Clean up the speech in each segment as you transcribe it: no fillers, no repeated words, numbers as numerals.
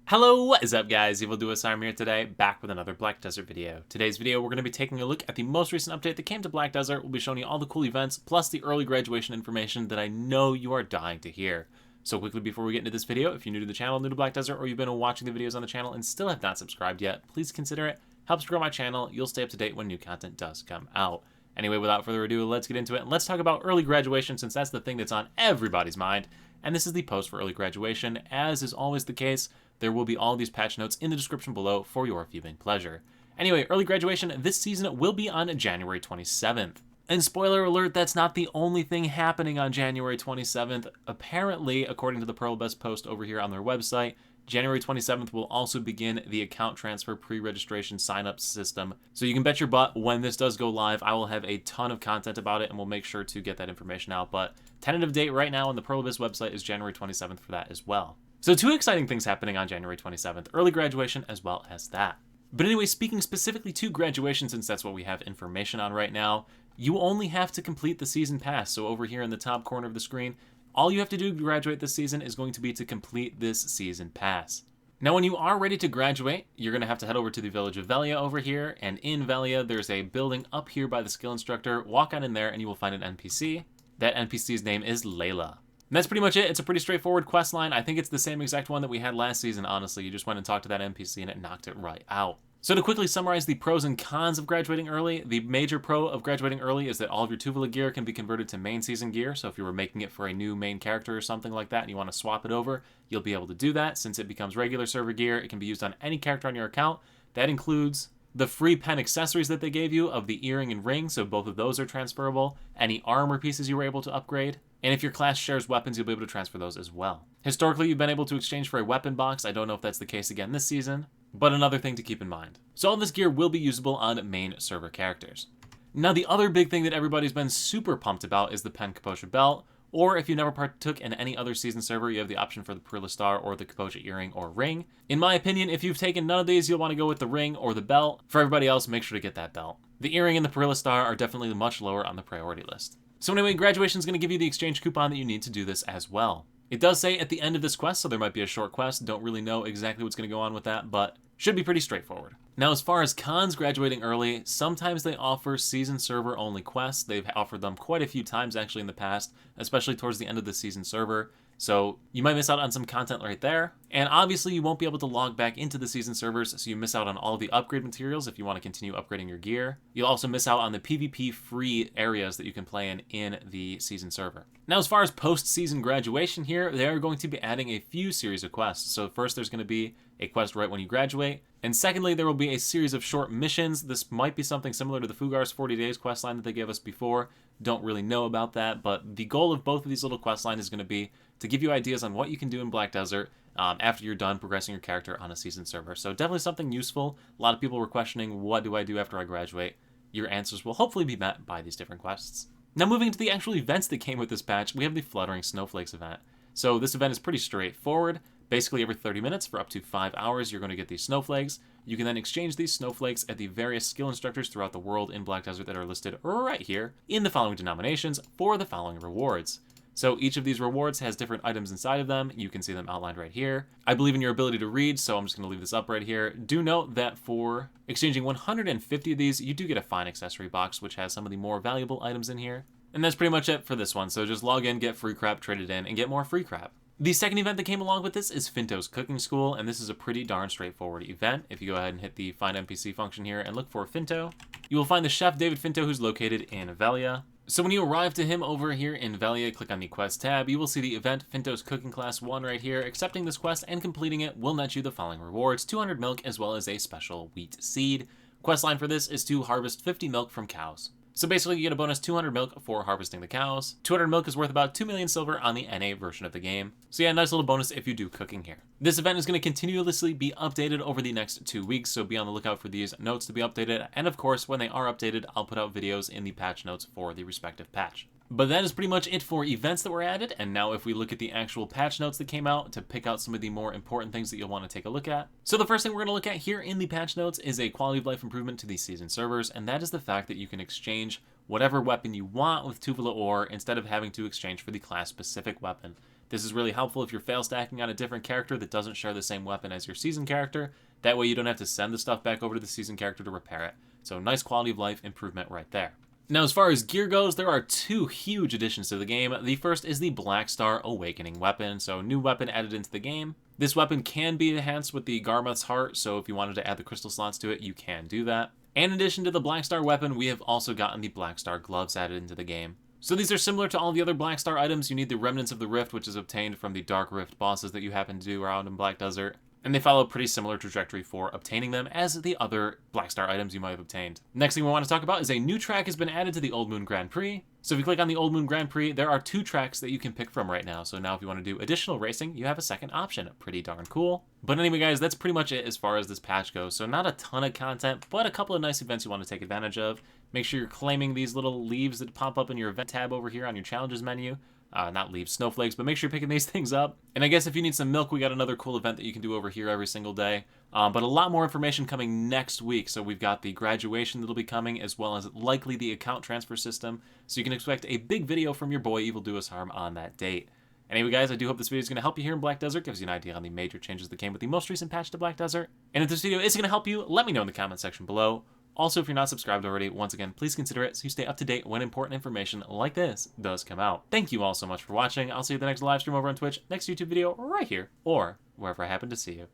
Hello, what is up guys? Evildoers Arm here today, back with another Black Desert video. Today's video, we're going to be taking a look at the most recent update that came to Black Desert. We'll be showing you all the cool events, plus the early graduation information that I know you are dying to hear. So quickly before we get into this video, if you're new to the channel, new to Black Desert, or you've been watching the videos on the channel and still have not subscribed yet, please consider it. Helps grow my channel. You'll stay up to date when new content does come out. Anyway, without further ado, let's get into it and let's talk about early graduation since that's the thing that's on everybody's mind. And this is the post for early graduation. As is always the case, there will be all these patch notes in the description below for your viewing pleasure. Anyway, early graduation this season will be on January 27th. And spoiler alert, that's not the only thing happening on January 27th. Apparently, according to the Pearl Best post over here on their website, January 27th will also begin the account transfer pre-registration sign-up system. So you can bet your butt when this does go live, I will have a ton of content about it and we'll make sure to get that information out. But tentative date right now on the Pearl Best website is January 27th for that as well. So two exciting things happening on January 27th, early graduation as well as that. But anyway, speaking specifically to graduation, since that's what we have information on right now, you only have to complete the season pass. So over here in the top corner of the screen, all you have to do to graduate this season is going to be to complete this season pass. Now, when you are ready to graduate, you're going to have to head over to the village of Velia over here, and in Velia, there's a building up here by the skill instructor. Walk on in there and you will find an NPC. That NPC's name is Layla. And that's pretty much it. It's a pretty straightforward quest line. I think it's the same exact one that we had last season, honestly. You just went and talked to that NPC and it knocked it right out. So to quickly summarize the pros and cons of graduating early, the major pro of graduating early is that all of your Tuvala gear can be converted to main season gear. So if you were making it for a new main character or something like that and you want to swap it over, you'll be able to do that. Since it becomes regular server gear, it can be used on any character on your account. That includes the free pen accessories that they gave you of the earring and ring, so both of those are transferable. Any armor pieces you were able to upgrade. And if your class shares weapons, you'll be able to transfer those as well. Historically, you've been able to exchange for a weapon box. I don't know if that's the case again this season, but another thing to keep in mind. So all this gear will be usable on main server characters. Now, the other big thing that everybody's been super pumped about is the Pen Kaposha belt, or if you never partook in any other season server, you have the option for the Perilla Star or the Kaposha earring or ring. In my opinion, if you've taken none of these, you'll want to go with the ring or the belt. For everybody else, make sure to get that belt. The earring and the Perilla Star are definitely much lower on the priority list. So anyway, graduation is going to give you the exchange coupon that you need to do this as well. It does say at the end of this quest, so there might be a short quest. Don't really know exactly what's going to go on with that, but should be pretty straightforward. Now, as far as cons graduating early, sometimes they offer season server only quests. They've offered them quite a few times actually in the past, especially towards the end of the season server. So you might miss out on some content right there. And obviously you won't be able to log back into the season servers, so you miss out on all the upgrade materials if you want to continue upgrading your gear. You'll also miss out on the PvP free areas that you can play in the season server. Now, as far as post-season graduation here, they are going to be adding a few series of quests. So first there's going to be a quest right when you graduate. And secondly, there will be a series of short missions. This might be something similar to the Fugar's 40 Days questline that they gave us before. Don't really know about that, but the goal of both of these little quest lines is going to be to give you ideas on what you can do in Black Desert after you're done progressing your character on a season server. So definitely something useful. A lot of people were questioning, what do I do after I graduate? Your answers will hopefully be met by these different quests. Now, moving to the actual events that came with this patch, we have the Fluttering Snowflakes event. So this event is pretty straightforward. Basically, every 30 minutes for up to 5 hours, you're going to get these snowflakes. You can then exchange these snowflakes at the various skill instructors throughout the world in Black Desert that are listed right here in the following denominations for the following rewards. So each of these rewards has different items inside of them. You can see them outlined right here. I believe in your ability to read, so I'm just going to leave this up right here. Do note that for exchanging 150 of these, you do get a fine accessory box, which has some of the more valuable items in here. And that's pretty much it for this one. So just log in, get free crap, trade it in, and get more free crap. The second event that came along with this is Finto's Cooking School, and this is a pretty darn straightforward event. If you go ahead and hit the Find NPC function here and look for Finto, you will find the chef David Finto, who's located in Velia. So when you arrive to him over here in Velia, click on the quest tab, you will see the event Finto's Cooking Class 1 right here. Accepting this quest and completing it will net you the following rewards: 200 milk as well as a special wheat seed. Questline for this is to harvest 50 milk from cows. So basically you get a bonus 200 milk for harvesting the cows. 200 milk is worth about 2 million silver on the NA version of the game. So yeah, nice little bonus if you do cooking here. This event is going to continuously be updated over the next 2 weeks, so be on the lookout for these notes to be updated. And of course, when they are updated, I'll put out videos in the patch notes for the respective patch. But that is pretty much it for events that were added, and now if we look at the actual patch notes that came out to pick out some of the more important things that you'll want to take a look at. So the first thing we're going to look at here in the patch notes is a quality of life improvement to the season servers, and that is the fact that you can exchange whatever weapon you want with Tuvala ore instead of having to exchange for the class-specific weapon. This is really helpful if you're fail stacking on a different character that doesn't share the same weapon as your season character. That way you don't have to send the stuff back over to the season character to repair it. So nice quality of life improvement right there. Now, as far as gear goes, there are two huge additions to the game. The first is the Blackstar Awakening weapon, so new weapon added into the game. This weapon can be enhanced with the Garmoth's Heart, so if you wanted to add the crystal slots to it, you can do that. And in addition to the Blackstar weapon, we have also gotten the Blackstar gloves added into the game. So these are similar to all the other Blackstar items. You need the Remnants of the Rift, which is obtained from the Dark Rift bosses that you happen to do around in Black Desert. And they follow a pretty similar trajectory for obtaining them as the other Blackstar items you might have obtained. Next thing we want to talk about is a new track has been added to the Old Moon Grand Prix. So if you click on the Old Moon Grand Prix, there are 2 tracks that you can pick from right now. So now if you want to do additional racing, you have a second option. Pretty darn cool. But anyway, guys, that's pretty much it as far as this patch goes. So not a ton of content, but a couple of nice events you want to take advantage of. Make sure you're claiming these little leaves that pop up in your event tab over here on your challenges menu. Not leaves, snowflakes, but make sure you're picking these things up. And I guess if you need some milk, we got another cool event that you can do over here every single day. But a lot more information coming next week. So we've got the graduation that'll be coming, as well as likely the account transfer system. So you can expect a big video from your boy Evil Do Us Harm on that date. Anyway, guys, I do hope this video is going to help you here in Black Desert, gives you an idea on the major changes that came with the most recent patch to Black Desert. And if this video is going to help you, let me know in the comment section below. Also, if you're not subscribed already, once again, please consider it so you stay up to date when important information like this does come out. Thank you all so much for watching. I'll see you at the next live stream over on Twitch, next YouTube video right here, or wherever I happen to see you.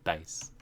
Dice.